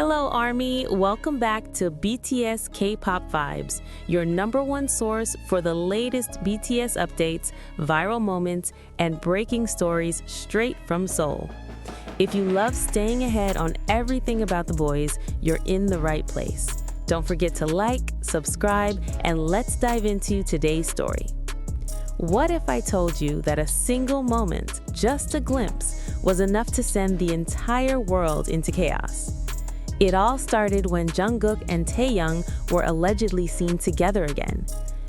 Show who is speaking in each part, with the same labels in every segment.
Speaker 1: Hello, Army. Welcome back to BTS K-pop Vibes, your #1 source for the latest BTS updates, viral moments, and breaking stories straight from Seoul. If you love staying ahead on everything about the boys, you're in the right place. Don't forget to like, subscribe, and let's dive into today's story. What if I told you that a single moment, just a glimpse, was enough to send the entire world into chaos? It all started when Jungkook and Taehyung were allegedly seen together again.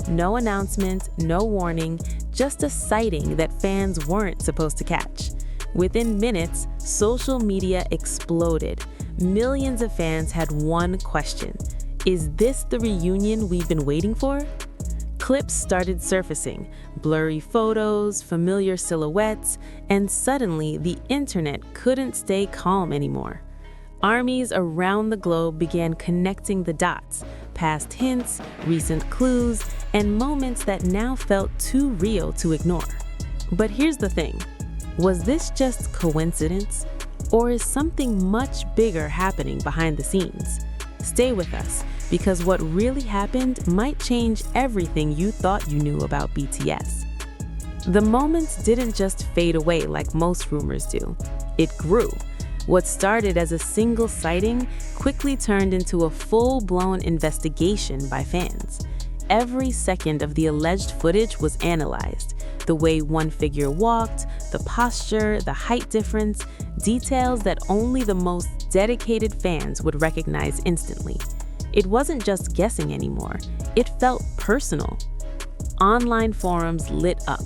Speaker 1: No announcement, no warning, just a sighting that fans weren't supposed to catch. Within minutes, social media exploded. Millions of fans had one question: is this the reunion we've been waiting for? Clips started surfacing, blurry photos, familiar silhouettes, and suddenly the internet couldn't stay calm anymore. Armies around the globe began connecting the dots, past hints, recent clues, and moments that now felt too real to ignore. But here's the thing. Was this just coincidence? Or is something much bigger happening behind the scenes? Stay with us, because what really happened might change everything you thought you knew about BTS. The moments didn't just fade away like most rumors do. It grew. What started as a single sighting quickly turned into a full-blown investigation by fans. Every second of the alleged footage was analyzed. The way one figure walked, the posture, the height difference, details that only the most dedicated fans would recognize instantly. It wasn't just guessing anymore. It felt personal. Online forums lit up.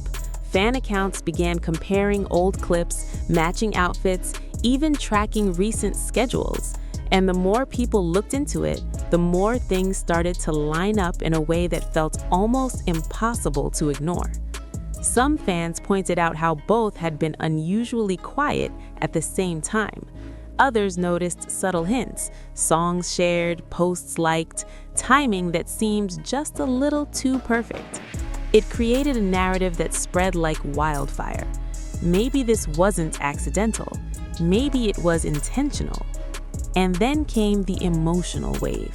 Speaker 1: Fan accounts began comparing old clips, matching outfits, even tracking recent schedules. And the more people looked into it, the more things started to line up in a way that felt almost impossible to ignore. Some fans pointed out how both had been unusually quiet at the same time. Others noticed subtle hints, songs shared, posts liked, timing that seemed just a little too perfect. It created a narrative that spread like wildfire. Maybe this wasn't accidental. Maybe it was intentional. And then came the emotional wave.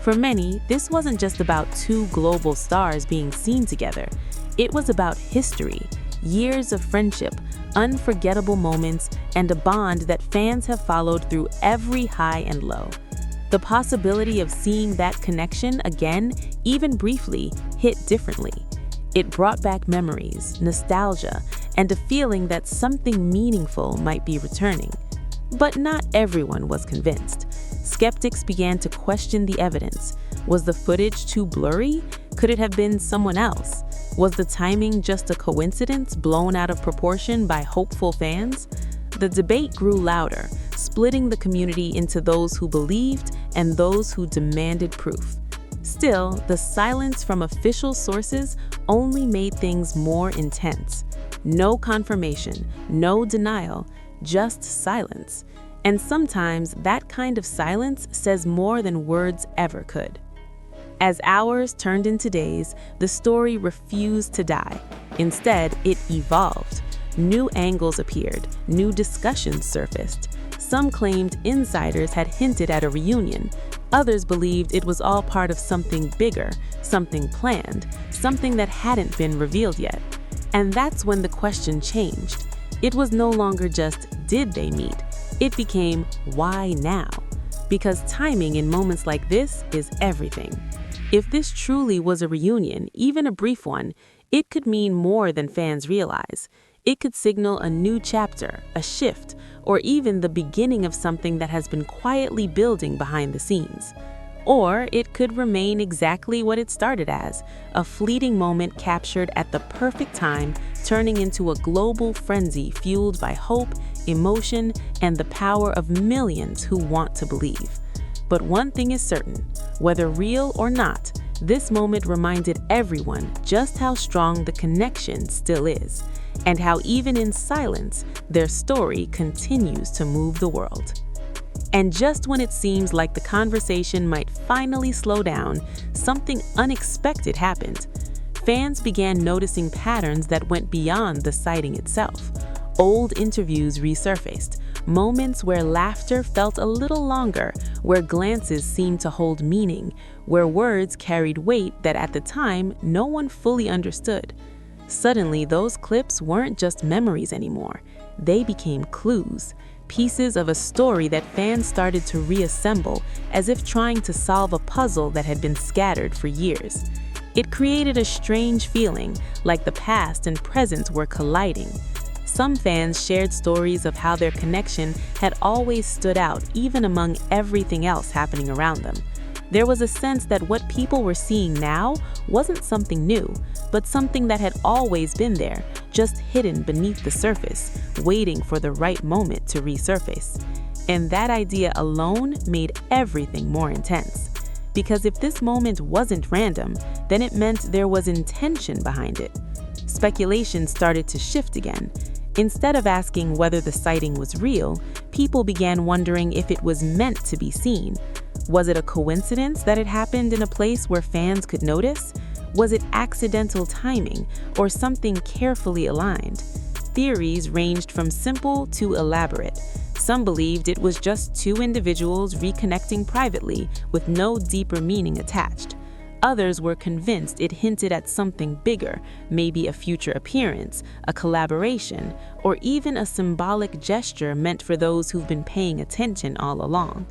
Speaker 1: For many, this wasn't just about two global stars being seen together. It was about history, years of friendship, unforgettable moments, and a bond that fans have followed through every high and low. The possibility of seeing that connection again, even briefly, hit differently. It brought back memories, nostalgia, and a feeling that something meaningful might be returning. But not everyone was convinced. Skeptics began to question the evidence. Was the footage too blurry? Could it have been someone else? Was the timing just a coincidence blown out of proportion by hopeful fans? The debate grew louder, splitting the community into those who believed and those who demanded proof. Still, the silence from official sources only made things more intense. No confirmation, no denial, just silence. And sometimes that kind of silence says more than words ever could. As hours turned into days, the story refused to die. Instead, it evolved. New angles appeared, new discussions surfaced. Some claimed insiders had hinted at a reunion. Others believed it was all part of something bigger, something planned, something that hadn't been revealed yet. And that's when the question changed. It was no longer just, did they meet? It became, why now? Because timing in moments like this is everything. If this truly was a reunion, even a brief one, it could mean more than fans realize. It could signal a new chapter, a shift, or even the beginning of something that has been quietly building behind the scenes. Or it could remain exactly what it started as, a fleeting moment captured at the perfect time, turning into a global frenzy fueled by hope, emotion, and the power of millions who want to believe. But one thing is certain, whether real or not, this moment reminded everyone just how strong the connection still is, and how even in silence, their story continues to move the world. And just when it seems like the conversation might finally slow down, something unexpected happened. Fans began noticing patterns that went beyond the sighting itself. Old interviews resurfaced, Moments where laughter felt a little longer, where glances seemed to hold meaning, where words carried weight that at the time no one fully understood. Suddenly, those clips weren't just memories anymore. They became clues, pieces of a story that fans started to reassemble, as if trying to solve a puzzle that had been scattered for years. It created a strange feeling, like the past and present were colliding. Some fans shared stories of how their connection had always stood out even among everything else happening around them. There was a sense that what people were seeing now wasn't something new, but something that had always been there, just hidden beneath the surface, waiting for the right moment to resurface. And that idea alone made everything more intense. Because if this moment wasn't random, then it meant there was intention behind it. Speculation started to shift again. Instead of asking whether the sighting was real, people began wondering if it was meant to be seen. Was it a coincidence that it happened in a place where fans could notice? Was it accidental timing or something carefully aligned? Theories ranged from simple to elaborate. Some believed it was just two individuals reconnecting privately with no deeper meaning attached. Others were convinced it hinted at something bigger, maybe a future appearance, a collaboration, or even a symbolic gesture meant for those who've been paying attention all along.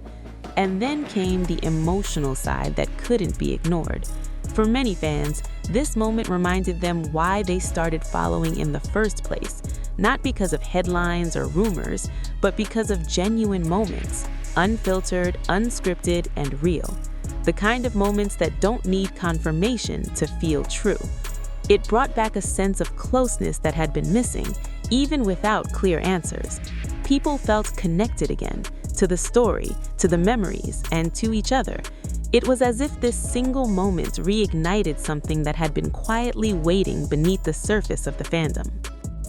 Speaker 1: And then came the emotional side that couldn't be ignored. For many fans, this moment reminded them why they started following in the first place, not because of headlines or rumors, but because of genuine moments, unfiltered, unscripted, and real. The kind of moments that don't need confirmation to feel true. It brought back a sense of closeness that had been missing, even without clear answers. People felt connected again, to the story, to the memories, and to each other. It was as if this single moment reignited something that had been quietly waiting beneath the surface of the fandom.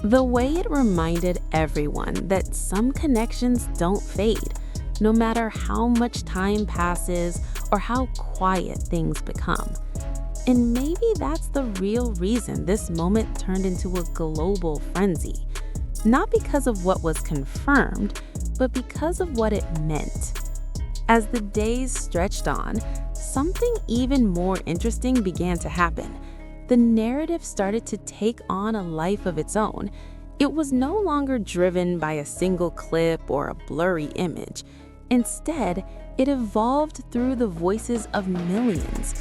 Speaker 1: The way it reminded everyone that some connections don't fade, no matter how much time passes or how quiet things become. And maybe that's the real reason this moment turned into a global frenzy. Not because of what was confirmed, but because of what it meant. As the days stretched on, something even more interesting began to happen. The narrative started to take on a life of its own. It was no longer driven by a single clip or a blurry image. Instead, it evolved through the voices of millions.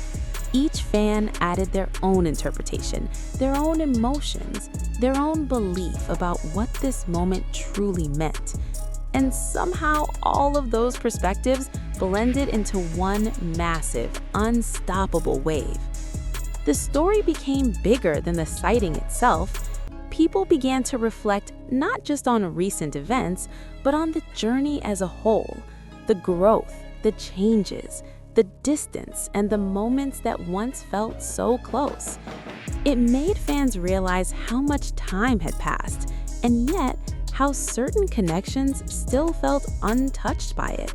Speaker 1: Each fan added their own interpretation, their own emotions, their own belief about what this moment truly meant. And somehow all of those perspectives blended into one massive, unstoppable wave. The story became bigger than the sighting itself. People began to reflect not just on recent events, but on the journey as a whole. The growth, the changes, the distance, and the moments that once felt so close. It made fans realize how much time had passed, and yet how certain connections still felt untouched by it.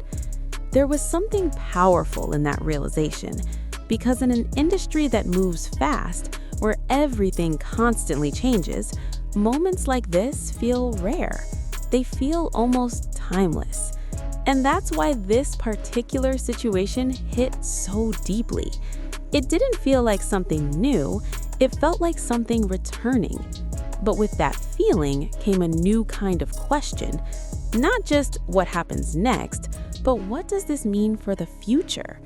Speaker 1: There was something powerful in that realization, because in an industry that moves fast, where everything constantly changes, moments like this feel rare. They feel almost timeless. And that's why this particular situation hit so deeply. It didn't feel like something new, it felt like something returning. But with that feeling came a new kind of question. Not just what happens next, but what does this mean for the future?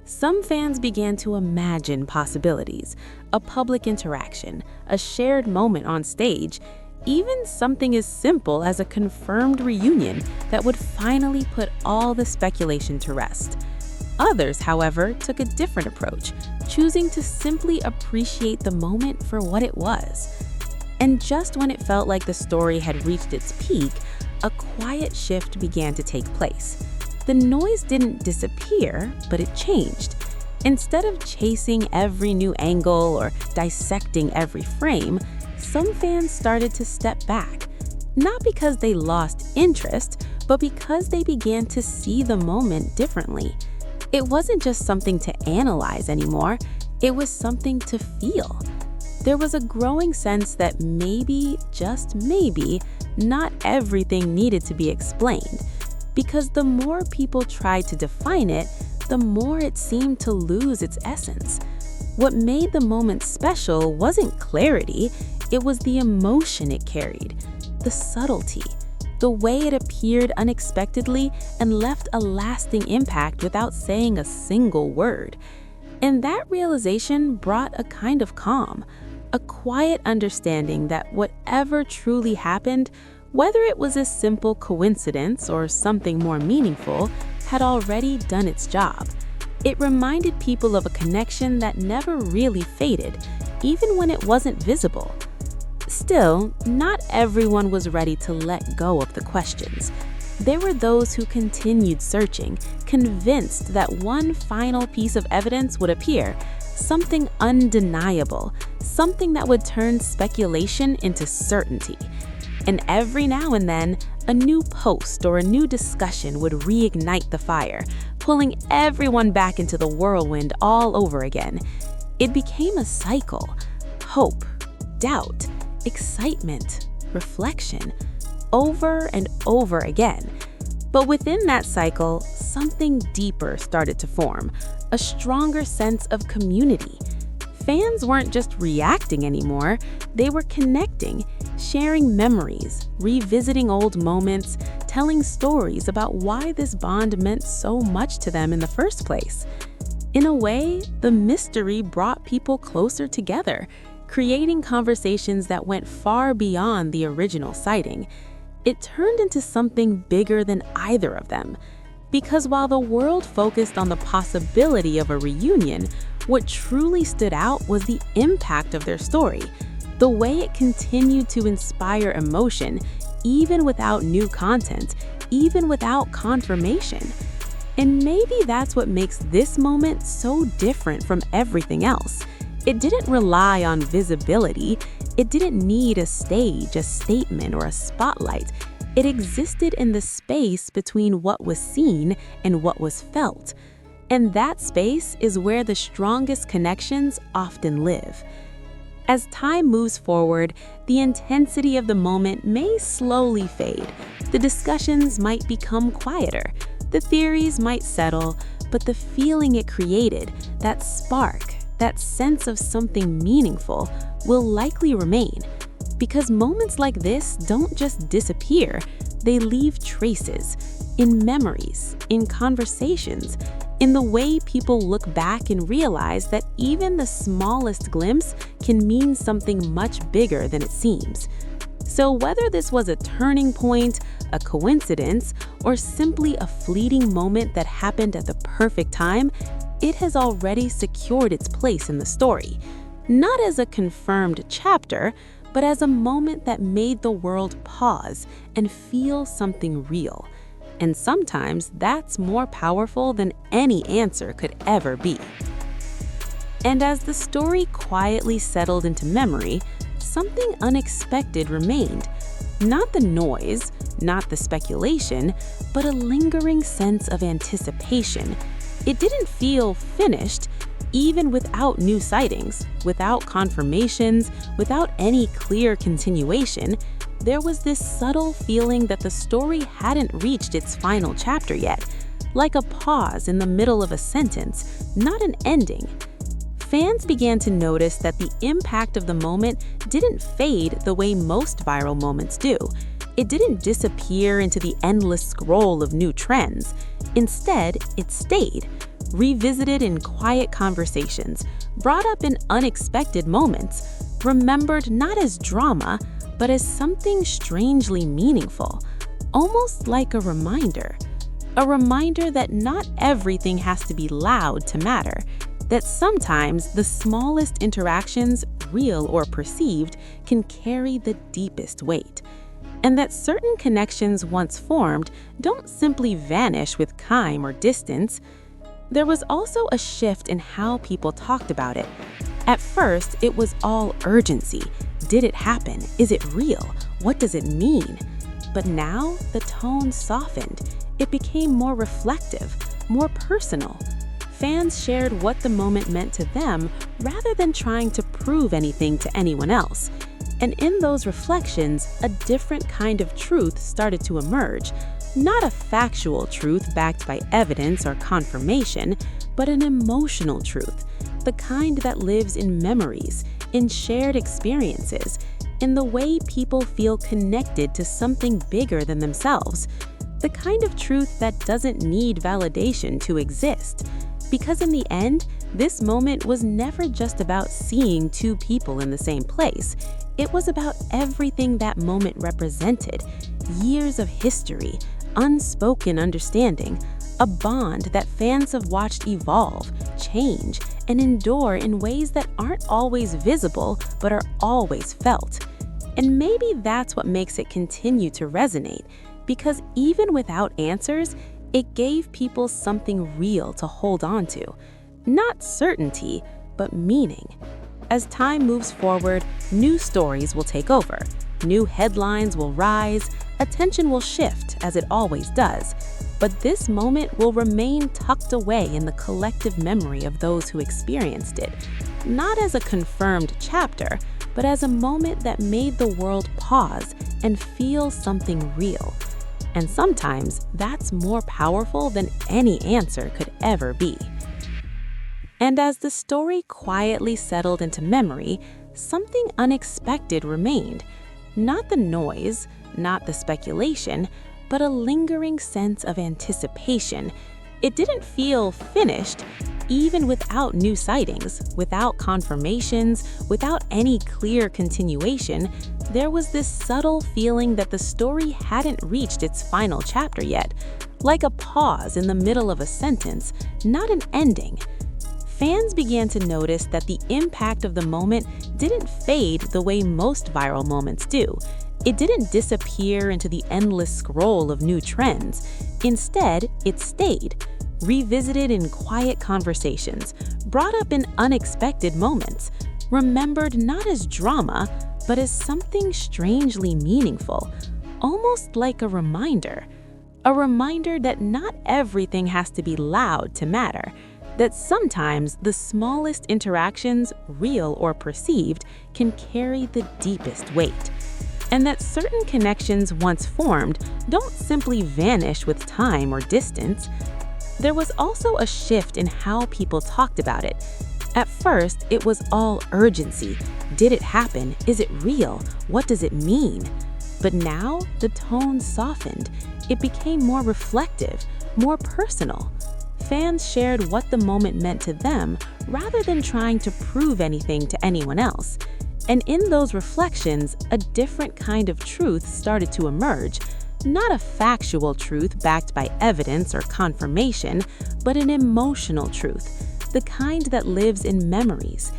Speaker 1: Some fans began to imagine possibilities, a public interaction, a shared moment on stage, even something as simple as a confirmed reunion that would finally put all the speculation to rest. Others, however, took a different approach, choosing to simply appreciate the moment for what it was. And just when it felt like the story had reached its peak, a quiet shift began to take place. The noise didn't disappear, but it changed. Instead of chasing every new angle or dissecting every frame, some fans started to step back, not because they lost interest, but because they began to see the moment differently. It wasn't just something to analyze anymore, it was something to feel. There was a growing sense that maybe, just maybe, not everything needed to be explained, because the more people tried to define it, the more it seemed to lose its essence. What made the moment special wasn't clarity, it was the emotion it carried, the subtlety, the way it appeared unexpectedly and left a lasting impact without saying a single word. And that realization brought a kind of calm, a quiet understanding that whatever truly happened, whether it was a simple coincidence or something more meaningful, had already done its job. It reminded people of a connection that never really faded, even when it wasn't visible. Still, not everyone was ready to let go of the questions. There were those who continued searching, convinced that one final piece of evidence would appear, something undeniable, something that would turn speculation into certainty. And every now and then, a new post or a new discussion would reignite the fire, pulling everyone back into the whirlwind all over again. It became a cycle: hope, doubt, excitement, reflection, over and over again. But within that cycle, something deeper started to form, a stronger sense of community. Fans weren't just reacting anymore, they were connecting, sharing memories, revisiting old moments, telling stories about why this bond meant so much to them in the first place. In a way, the mystery brought people closer together, creating conversations that went far beyond the original sighting. It turned into something bigger than either of them. Because while the world focused on the possibility of a reunion, what truly stood out was the impact of their story, the way it continued to inspire emotion, even without new content, even without confirmation. And maybe that's what makes this moment so different from everything else. It didn't rely on visibility. It didn't need a stage, a statement, or a spotlight. It existed in the space between what was seen and what was felt. And that space is where the strongest connections often live. As time moves forward, the intensity of the moment may slowly fade. The discussions might become quieter. The theories might settle, but the feeling it created, that spark, that sense of something meaningful, will likely remain. Because moments like this don't just disappear, they leave traces in memories, in conversations, in the way people look back and realize that even the smallest glimpse can mean something much bigger than it seems. So whether this was a turning point, a coincidence, or simply a fleeting moment that happened at the perfect time, it has already secured its place in the story, not as a confirmed chapter, but as a moment that made the world pause and feel something real. And sometimes that's more powerful than any answer could ever be. And as the story quietly settled into memory, something unexpected remained. Not the noise, not the speculation, but a lingering sense of anticipation. It didn't feel finished, even without new sightings, without confirmations, without any clear continuation. There was this subtle feeling that the story hadn't reached its final chapter yet, like a pause in the middle of a sentence, not an ending. Fans began to notice that the impact of the moment didn't fade the way most viral moments do. It didn't disappear into the endless scroll of new trends. Instead, it stayed, revisited in quiet conversations, brought up in unexpected moments, remembered not as drama, but as something strangely meaningful, almost like a reminder. A reminder that not everything has to be loud to matter, that sometimes the smallest interactions, real or perceived, can carry the deepest weight. And that certain connections once formed don't simply vanish with time or distance. There was also a shift in how people talked about it. At first, it was all urgency. Did it happen? Is it real? What does it mean? But now, the tone softened. It became more reflective, more personal. Fans shared what the moment meant to them rather than trying to prove anything to anyone else. And in those reflections, a different kind of truth started to emerge. Not a factual truth backed by evidence or confirmation, but an emotional truth, the kind that lives in memories, in shared experiences, in the way people feel connected to something bigger than themselves, the kind of truth that doesn't need validation to exist. Because in the end, this moment was never just about seeing two people in the same place. It was about everything that moment represented: years of history, unspoken understanding, a bond that fans have watched evolve, change, and endure in ways that aren't always visible but are always felt. And maybe that's what makes it continue to resonate, because even without answers, it gave people something real to hold on to. Not certainty, but meaning. As time moves forward, new stories will take over. New headlines will rise, attention will shift, as it always does. But this moment will remain tucked away in the collective memory of those who experienced it, not as a confirmed chapter, but as a moment that made the world pause and feel something real. And sometimes that's more powerful than any answer could ever be. And as the story quietly settled into memory, something unexpected remained. Not the noise, not the speculation, but a lingering sense of anticipation. It didn't feel finished, even without new sightings, without confirmations, without any clear continuation. There was this subtle feeling that the story hadn't reached its final chapter yet, like a pause in the middle of a sentence, not an ending. Fans began to notice that the impact of the moment didn't fade the way most viral moments do. It didn't disappear into the endless scroll of new trends. Instead, it stayed, revisited in quiet conversations, brought up in unexpected moments, remembered not as drama, but as something strangely meaningful, almost like a reminder. A reminder that not everything has to be loud to matter, that sometimes the smallest interactions, real or perceived, can carry the deepest weight. And that certain connections once formed don't simply vanish with time or distance. There was also a shift in how people talked about it. At first, it was all urgency. Did it happen? Is it real? What does it mean? But now, the tone softened. It became more reflective, more personal. Fans shared what the moment meant to them rather than trying to prove anything to anyone else. And in those reflections, a different kind of truth started to emerge. Not a factual truth backed by evidence or confirmation, but an emotional truth, the kind that lives in memories,